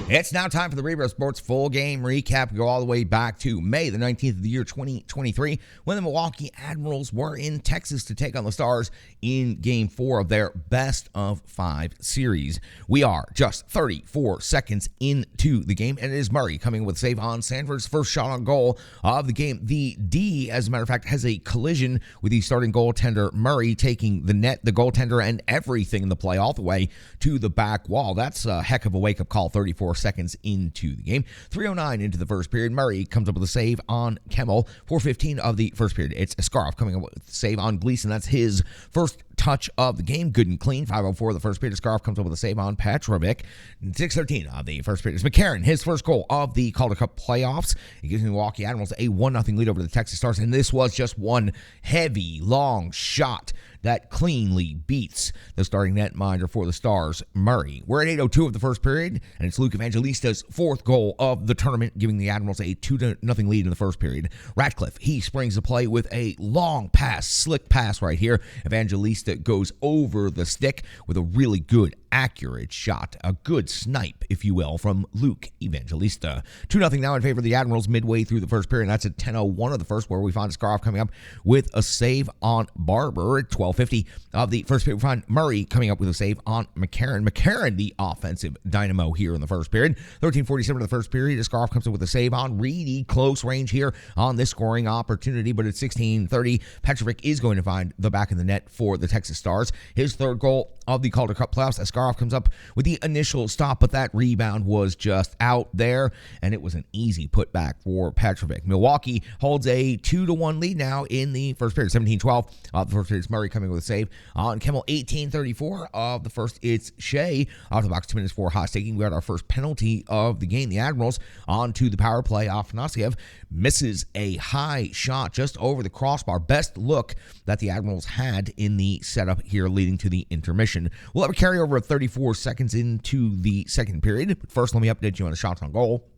It's now time for the Rebro Sports full game recap. We go all the way back to May the 19th of the year 2023 when the Milwaukee Admirals were in Texas to take on the Stars in Game 4 of their best of 5 series. We are just 34 seconds into the game, and it is Murray coming with a save on Sanford's first shot on goal of the game. The D, as a matter of fact, has a collision with the starting goaltender Murray, taking the net, the goaltender, and everything in the play all the way to the back wall. That's a heck of a wake-up call 34 seconds into the game. 3:09 into the first period. Murray comes up with a save on Kemmel. 4:15 of the first period. It's Askarov coming up with a save on Gleason. That's his first touch of the game. Good and clean. 5:04 of the first period. Askarov comes up with a save on Petrovic. 6:13 of the first period. It's McCarron, his first goal of the Calder Cup playoffs. He gives the Milwaukee Admirals a 1-0 lead over the Texas Stars, and this was just one heavy, long shot that cleanly beats the starting netminder for the Stars, Murray. We're at 8:02 of the first period, and it's Luke Evangelista's fourth goal of the tournament, giving the Admirals a 2-0 lead in the first period. Ratcliffe, he springs the play with a long pass, slick pass right here. Evangelista goes over the stick with a really good, accurate shot, a good snipe, if you will, from Luke Evangelista. 2-0 now in favor of the Admirals midway through the first period, and that's at 10:01 of the first, where we find Askarov coming up with a save on Barber. At 12:50 of the first period, we find Murray coming up with a save on McCarron. McCarron, the offensive dynamo here in the first period. 13:47 of the first period, Askarov comes up with a save on Reedy. Close range here on this scoring opportunity, but at 16:30, Petrovic is going to find the back of the net for the Texas Stars. His third goal of the Calder Cup playoffs. Askarov comes up with the initial stop, but that rebound was just out there, and it was an easy putback for Petrovic. Milwaukee holds a 2-1 lead now in the first period. 17:12 of the first period. It's Murray coming with a save on Kemmel. 18:34 of the first. It's Shea out of the box. 2 minutes for hot taking. We got our first penalty of the game. The Admirals onto the power play. Afanasiev misses a high shot just over the crossbar. Best look that the Admirals had in the setup here, leading to the intermission. We'll have a carryover of 34 seconds into the second period. But first, let me update you on the shots on goal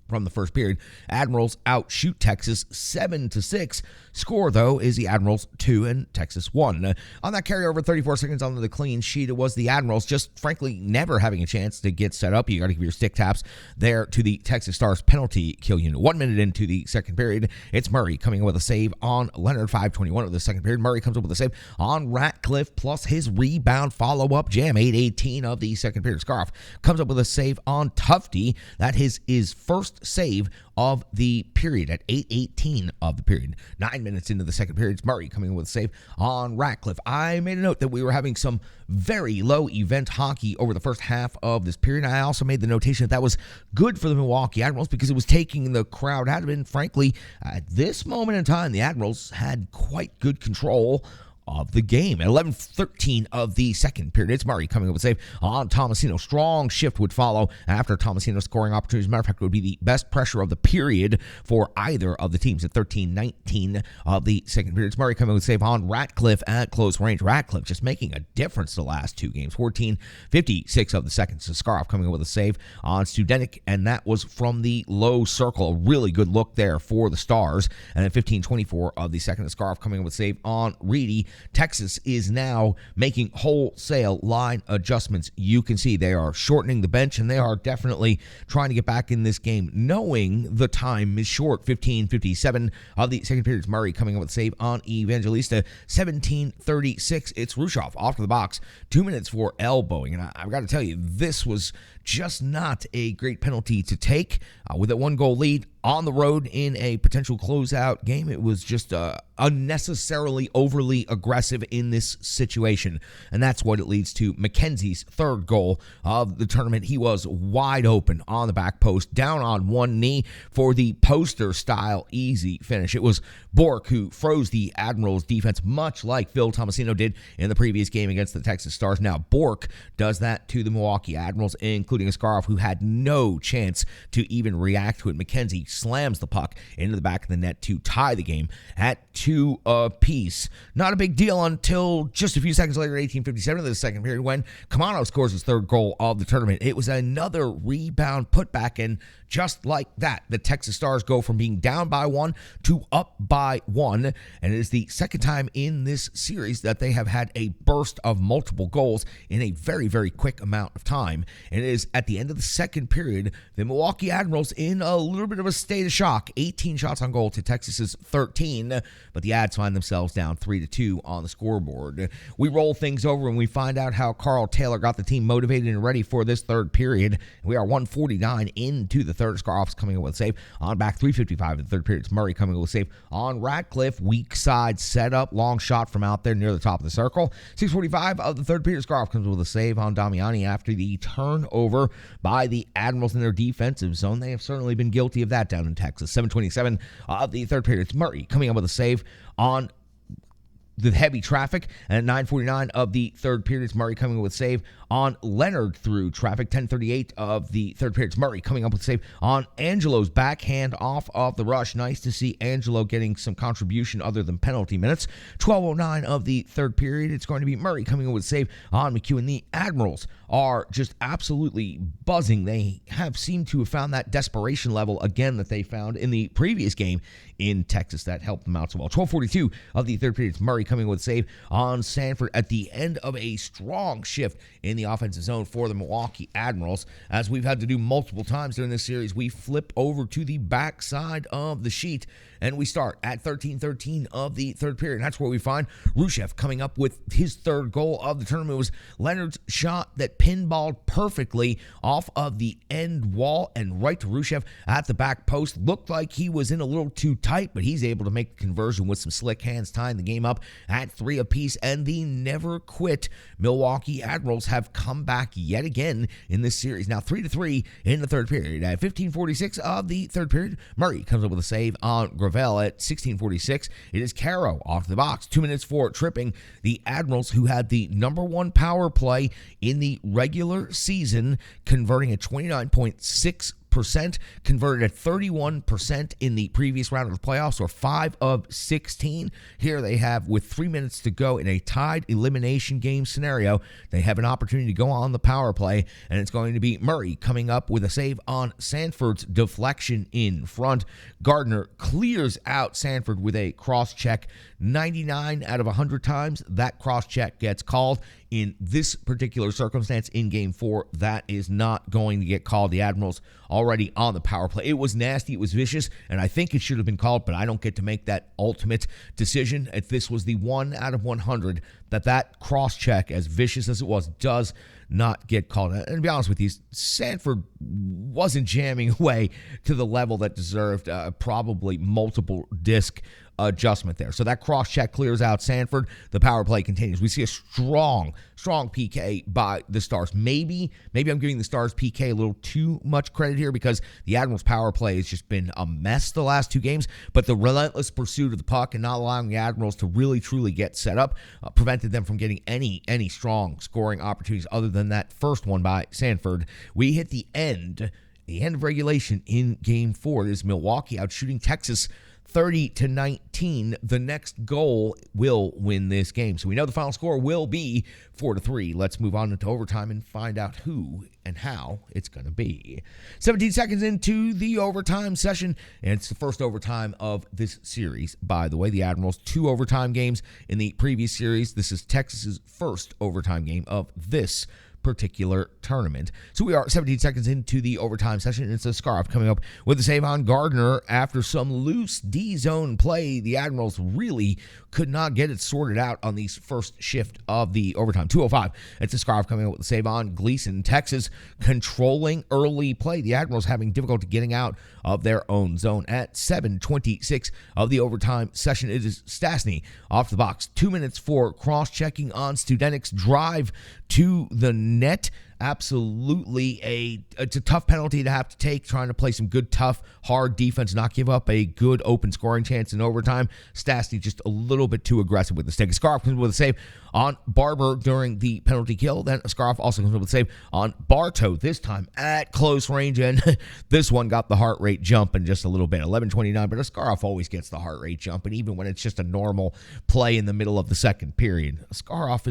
from the first period. Admirals outshoot Texas 7-6. Score, though, is the Admirals 2 and Texas 1. On that carryover, 34 seconds on the clean sheet, it was the Admirals just, frankly, never having a chance to get set up. You got to give your stick taps there to the Texas Stars penalty kill unit. 1 minute into the second period, it's Murray coming in with a save on Leonard. 5:21 of the second period. Murray comes up with a save on Ratcliffe, plus his rebound follow-up jam. 8:18 of the second period. Scarf comes up with a save on Tufty. That is his first save of the period at 8:18 of the period. 9 minutes into the second period, it's Murray coming in with a save on Ratcliffe. I made a note that we were having some very low event hockey over the first half of this period. I also made the notation that was good for the Milwaukee Admirals because it was taking the crowd out of it. And frankly, at this moment in time, the Admirals had quite good control of the game. At 11:13 of the second period, it's Murray coming up with a save on Tomasino. Strong shift would follow after Tomasino's scoring opportunities. As a matter of fact, it would be the best pressure of the period for either of the teams. At 13:19 of the second period, it's Murray coming with a save on Ratcliffe at close range. Ratcliffe just making a difference the last two games. 14:56 of the second. Saskarov coming up with a save on Studenik, and that was from the low circle. A really good look there for the Stars. And at 15:24 of the second, Saskarov coming up with a save on Reedy. Texas is now making wholesale line adjustments. You can see they are shortening the bench, and they are definitely trying to get back in this game, knowing the time is short. 15:57 of the second period. Murray coming up with a save on Evangelista. 17:36. It's Rushoff off to the box. 2 minutes for elbowing. And I've got to tell you, this was just not a great penalty to take. With a 1-goal lead on the road in a potential closeout game, it was just unnecessarily overly aggressive in this situation. And that's what it leads to Mackenzie's third goal of the tournament. He was wide open on the back post, down on one knee for the poster-style easy finish. It was Bork who froze the Admirals' defense, much like Phil Tomasino did in the previous game against the Texas Stars. Now, Bork does that to the Milwaukee Admirals, including Askarov, who had no chance to even react to it. Mackenzie slams the puck into the back of the net to tie the game at 2 apiece. Not a big deal until just a few seconds later, 18:57 of the second period, when Kamano scores his third goal of the tournament. It was another rebound putback, and just like that, the Texas Stars go from being down by 1 to up by 1, and it is the second time in this series that they have had a burst of multiple goals in a very, very quick amount of time. And it is is at the end of the second period, the Milwaukee Admirals in a little bit of a state of shock. 18 shots on goal to Texas's 13, but the Ads find themselves down 3-2 on the scoreboard. We roll things over and we find out how Carl Taylor got the team motivated and ready for this third period. We are 1:49 into the third. Scaroff's coming in with a save on back 3:55 in the third period. It's Murray coming in with a save on Ratcliffe. Weak side setup, long shot from out there near the top of the circle. 6:45 of the third period. Scaroff comes with a save on Damiani after the turnover by the Admirals in their defensive zone. They have certainly been guilty of that down in Texas. 7:27 of the third period. It's Murray coming up with a save on the heavy traffic. And at 9:49 of the third period, it's Murray coming with a save on Leonard through traffic. 10:38 of the third period, it's Murray coming up with a save on Angelo's backhand off of the rush. Nice to see Angelo getting some contribution other than penalty minutes. 12:09 of the third period, it's going to be Murray coming in with a save on McEwen. The Admirals are just absolutely buzzing. They have seemed to have found that desperation level again that they found in the previous game in Texas. That helped them out so well. 12:42 of the third period, it's Murray coming with a save on Sanford at the end of a strong shift in the offensive zone for the Milwaukee Admirals. As we've had to do multiple times during this series, we flip over to the backside of the sheet and we start at 13:13 of the third period. And that's where we find Rushev coming up with his third goal of the tournament. It was Leonard's shot that pinballed perfectly off of the end wall and right to Rushev at the back post. Looked like he was in a little too tight, but he's able to make the conversion with some slick hands, tying the game up at 3 apiece. And the never quit Milwaukee Admirals have come back yet again in this series. Now 3-3 in the third period. At 15:46 of the third period, Murray comes up with a save on Gravel. At 16:46, it is Caro off the box. 2 minutes for tripping. The Admirals, who had the number one power play in the regular season, converting at 29.6%, converted at 31% in the previous round of the playoffs, or 5 of 16. Here they have, with 3 minutes to go in a tied elimination game scenario, they have an opportunity to go on the power play, and it's going to be Murray coming up with a save on Sanford's deflection in front. Gardner clears out Sanford with a cross-check. 99 out of 100 times, that cross-check gets called. In this particular circumstance in Game 4, that is not going to get called. The Admirals already on the power play. It was nasty. It was vicious, and I think it should have been called, but I don't get to make that ultimate decision. If this was the 1 out of 100, that cross-check, as vicious as it was, does not get called. And to be honest with you, Sanford wasn't jamming away to the level that deserved probably multiple disc adjustment there. So that cross-check clears out Sanford. The power play continues. We see a strong PK by the Stars. Maybe I'm giving the Stars PK a little too much credit here, because the Admirals power play has just been a mess the last 2 games, but the relentless pursuit of the puck and not allowing the Admirals to really truly get set up prevented them from getting any strong scoring opportunities other than that first one by Sanford. We hit the end of regulation in Game 4. It is Milwaukee out shooting Texas 30-19. The next goal will win this game. So we know the final score will be 4-3. Let's move on into overtime and find out who and how it's going to be. 17 seconds into the overtime session, and it's the first overtime of this series. By the way, the Admirals 2 overtime games in the previous series. This is Texas's first overtime game of this particular tournament. So we are 17 seconds into the overtime session, and it's a Scarf coming up with the save on Gardner after some loose D-zone play. The Admirals really could not get it sorted out on the first shift of the overtime. 2:05, it's a Scarf coming up with the save on Gleason. Texas controlling early play. The Admirals having difficulty getting out of their own zone. At 7:26 of the overtime session, it is Stastny off the box. 2 minutes for cross-checking on Studenic's drive to the net. Absolutely it's a tough penalty to have to take, trying to play some good, tough, hard defense, not give up a good open scoring chance in overtime. Stastny just a little bit too aggressive with the stick. Scarf comes with a save on Barber during the penalty kill. Then Scarf also comes with a save on Bartow, this time at close range, and this one got the heart rate jumping just a little bit. 11:29, but a Scarf always gets the heart rate jumping, even when it's just a normal play in the middle of the second period. Scarf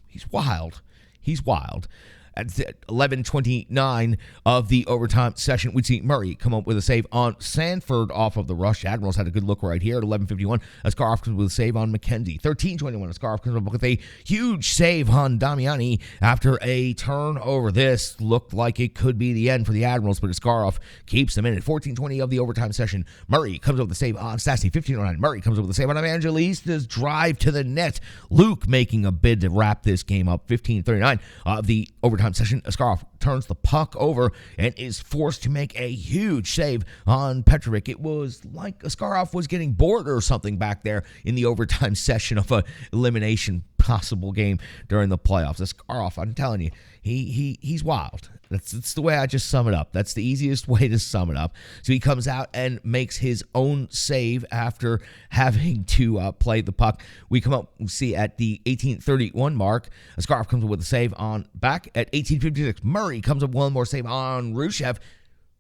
he's wild. He's wild. At 11:29 of the overtime session, we'd see Murray come up with a save on Sanford off of the rush. Admirals had a good look right here at 11:51. Askarov comes with a save on McKenzie. 13:21. Askarov comes up with a huge save on Damiani after a turnover. This looked like it could be the end for the Admirals, but Askarov keeps them in. At 14:20 of the overtime session, Murray comes up with a save on Stassi. 15:09. Murray comes up with a save on Evangelista's drive to the net. Luke making a bid to wrap this game up. 15:39 of the overtime session, Askarov turns the puck over and is forced to make a huge save on Petrovic. It was like Askarov was getting bored or something back there in the overtime session of a elimination possible game during the playoffs. Askarov, I'm telling you, he's wild. That's the way I just sum it up. That's the easiest way to sum it up. So he comes out and makes his own save after having to play the puck. We come up and see at the 18:31 mark, Askarov comes up with a save on back. At 18:56, Murray comes up with one more save on Rushev.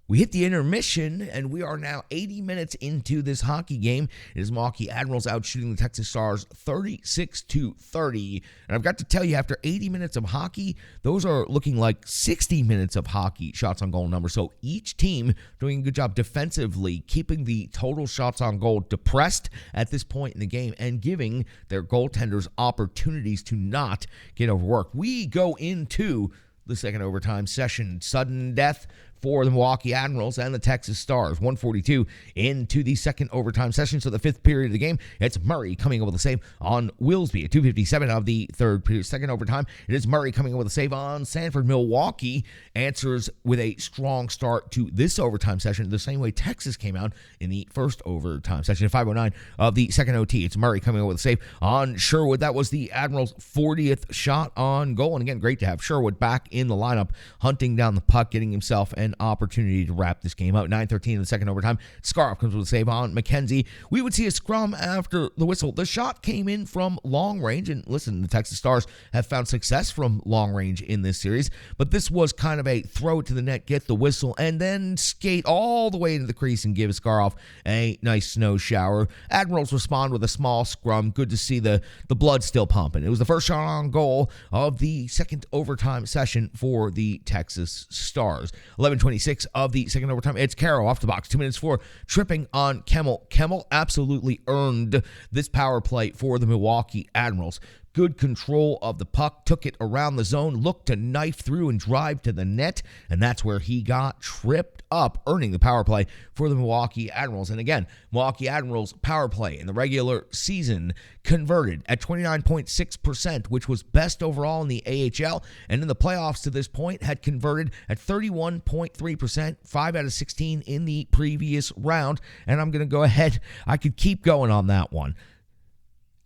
We hit the intermission, and we are now 80 minutes into this hockey game. It is Milwaukee Admirals out shooting the Texas Stars 36-30. And I've got to tell you, after 80 minutes of hockey, those are looking like 60 minutes of hockey shots on goal numbers. So each team doing a good job defensively, keeping the total shots on goal depressed at this point in the game and giving their goaltenders opportunities to not get overworked. We go into the second overtime session. Sudden death for the Milwaukee Admirals and the Texas Stars. 1:42 into the second overtime session. So the fifth period of the game, it's Murray coming up with a save on Willsby. At 2:57 of the third period, second overtime, it is Murray coming up with a save on Sanford. Milwaukee answers with a strong start to this overtime session, the same way Texas came out in the first overtime session. At 5:09 of the second OT, it's Murray coming up with a save on Sherwood. That was the Admirals' 40th shot on goal. And again, great to have Sherwood back in the lineup, hunting down the puck, getting himself an opportunity to wrap this game out. 9:13 in the second overtime, Scarf comes with a save on McKenzie. We would see a scrum after the whistle. The shot came in from long range, and listen, the Texas Stars have found success from long range in this series, but this was kind of a throw it to the net, get the whistle, and then skate all the way into the crease and give Scarf a nice snow shower. Admirals respond with a small scrum. Good to see the blood still pumping. It was the first shot on goal of the second overtime session for the Texas Stars. 11:26 of the second overtime. It's Caro off the box. 2 minutes for tripping on Kemmel. Kemmel absolutely earned this power play for the Milwaukee Admirals. Good control of the puck, took it around the zone, looked to knife through and drive to the net, and that's where he got tripped up, earning the power play for the Milwaukee Admirals. And again, Milwaukee Admirals power play in the regular season converted at 29.6%, which was best overall in the AHL, and in the playoffs to this point had converted at 31.3%, 5 out of 16 in the previous round. And I'm going to go ahead, I could keep going on that one.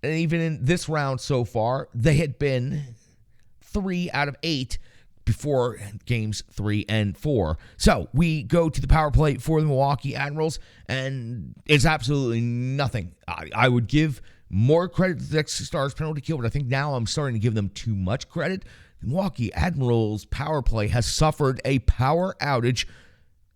And even in this round so far, they had been 3 out of 8 before games 3 and 4. So we go to the power play for the Milwaukee Admirals, and it's absolutely nothing. I would give more credit to the Texas Stars penalty kill, but I think now I'm starting to give them too much credit. The Milwaukee Admirals power play has suffered a power outage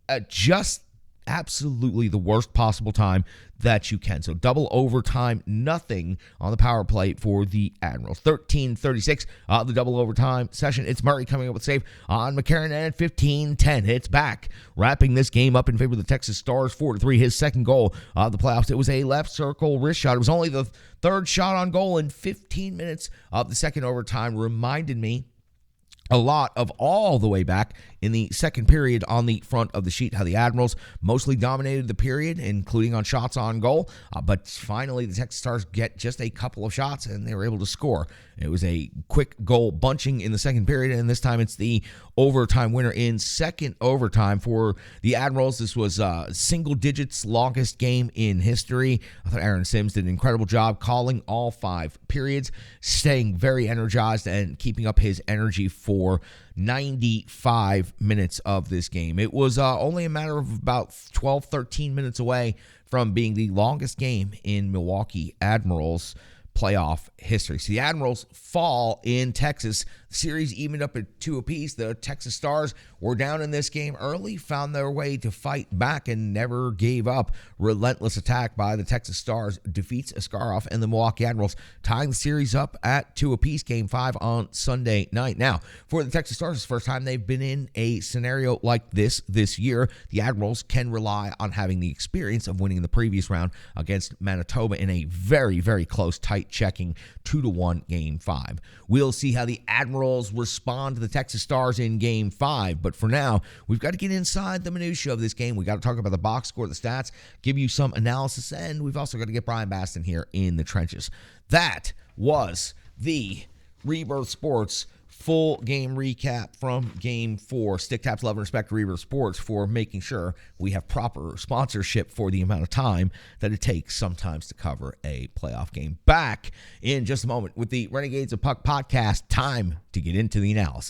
at just absolutely the worst possible time that you can. So double overtime, nothing on the power play for the Admirals. 13:36, the double overtime session. It's Murray coming up with a save on McCarron, and at 15:10, it's back, wrapping this game up in favor of the Texas Stars, 4-3. His second goal of the playoffs. It was a left circle wrist shot. It was only the third shot on goal in 15 minutes of the second overtime. Reminded me a lot of all the way back in the second period on the front of the sheet, how the Admirals mostly dominated the period, including on shots on goal. But finally, the Texas Stars get just a couple of shots, and they were able to score. It was a quick goal bunching in the second period, and this time it's the overtime winner in second overtime for the Admirals. This was single digits longest game in history. I thought Aaron Sims did an incredible job calling all 5 periods, staying very energized and keeping up his energy for 95 minutes of this game. It was only a matter of about 12, 13 minutes away from being the longest game in Milwaukee Admirals playoff history. So the Admirals fall in Texas. The series evened up at 2 apiece. The Texas Stars were down in this game early, found their way to fight back, and never gave up. Relentless attack by the Texas Stars defeats Askarov and the Milwaukee Admirals, tying the series up at 2 apiece. Game 5 on Sunday night. Now, for the Texas Stars, it's the first time they've been in a scenario like this year. The Admirals can rely on having the experience of winning the previous round against Manitoba in a very, very close, tight checking 2-1 Game 5. We'll see how the Admirals respond to the Texas Stars in Game 5, but for now, we've got to get inside the minutia of this game. We got to talk about the box score, the stats, give you some analysis, and we've also got to get Brian Baston here in the trenches. That was the Rebirth Sports full game recap from Game 4. Stick taps, love, and respect to Rebirth Sports for making sure we have proper sponsorship for the amount of time that it takes sometimes to cover a playoff game. Back in just a moment with the Renegades of Puck podcast. Time to get into the analysis.